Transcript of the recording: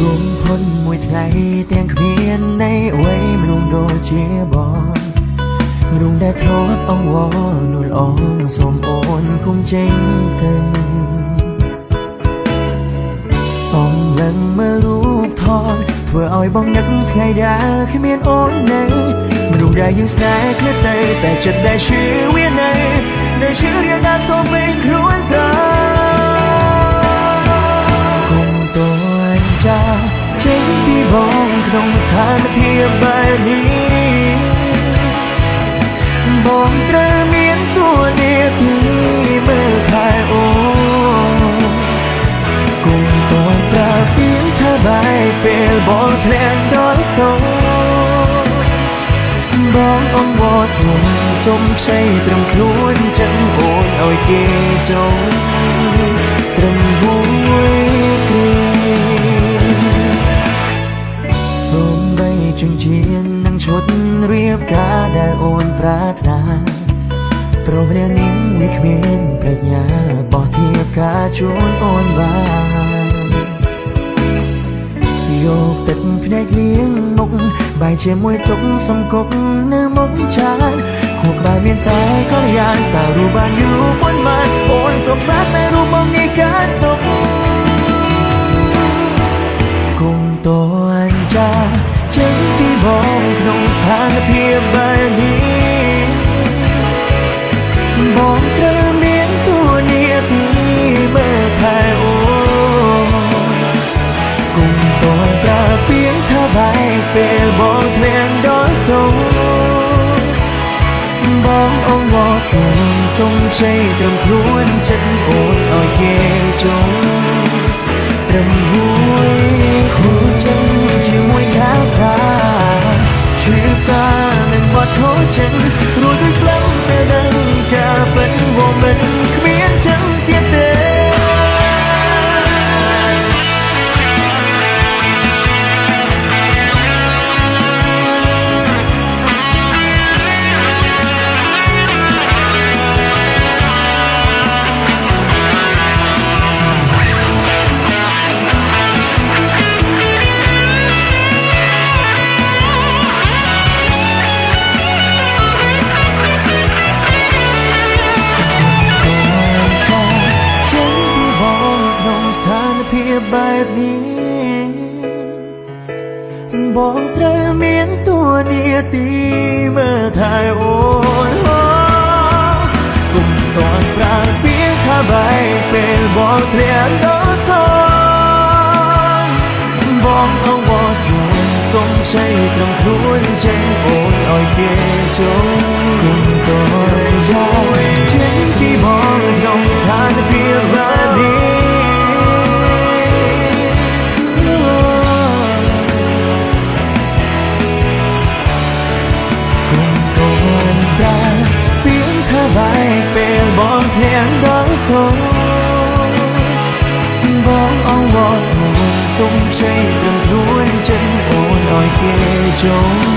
រួងផុនមួយថ្ងៃទាំងគ្មាននៃអ្វីមនុស្សដូចជាបងមនុស្សដែលធ្លាប់អង្វរនួលអងសូមអូនគុំចេញទៅសំឡឹងមើលរូបថតធ្វើឲ្យបងនឹកថ្ងៃដែលគ្មានអូននៅមនុស្សដែលយើងស្នេហ៍គ្នាទៅតែចិត្តដែលឈឺវានៅដែលឈឺរៀងដល់ទៅពេលខ្លួនប្រាគុំតួនចាចេញពីបងក្នុងស្ថានភាពបែបនេះបងត្រូវមានតួនាទីមើលថែអូនគុំតួនប្រើពាក្យថាបាយពេលបងធ្លាក់ដល់សោបងអង្វរស្ងួនសុំខ្ចីត្រឹមខ្លួនចិនអូនឲ្យគេចង់ត្រឹមមួយគ្រាសូមបីជញ្ជៀននឹងឈុតរៀបការដែលអូនប្រាថ្នាព្រោះម្នាក់នេះមិនគ្មានប្រាជ្ញាបោះធៀបការជូនអូនបានយកទឹកភ្នែកលៀងមុខបាយជាមួយទុកសំគុកនៅមុខចានខួរក្បាលមានតែកល្យានតើរូបបានយូរប៉ុន្មានអូនសុខសាន្តតែរូបបងនេះកាត់ទុកគុំតួនចាចេញពីបងក្នុងស្ថានភាពបែបនេះបងត្រូវមានតួនាទីមើលថែអូនគុំតួនប្រើពាក្យថាបាយពេលបងធ្លាក់ដល់សោបងអង្វរស្ងួនសុំខ្ចីត្រឹមខ្លួនចិត្តអូនឲ្យគេចង់ត្រឹមមួយខូចចឹងជាមួយខាងស្រាឈឺផ្សានឹងបាត់ខូចចឹងរួចដោយស្លាប់នៅនឹងការពិតវងមិនគ្មានចឹងទៀតទេភាពបែបនេះបងត្រូវមានតួនាទីមើលថែអូនគុំតន់ប្រើពាក្យថាបាយពេលបងធ្លាក់ដល់សោបងអង្វរស្ងួនសុំខ្ចីត្រឹមខ្លួនចេញអូនឲ្យគេចង់គុំតន់ចាចេញពីបងក្នុងស្ថានភាពបែបនេះបាយពេលបងធ្លាក់ដល់សោបងអង្វរស្ងួនសុំខ្ចីត្រឹមខ្លួនចិត្តអូនឲ្យគេចង់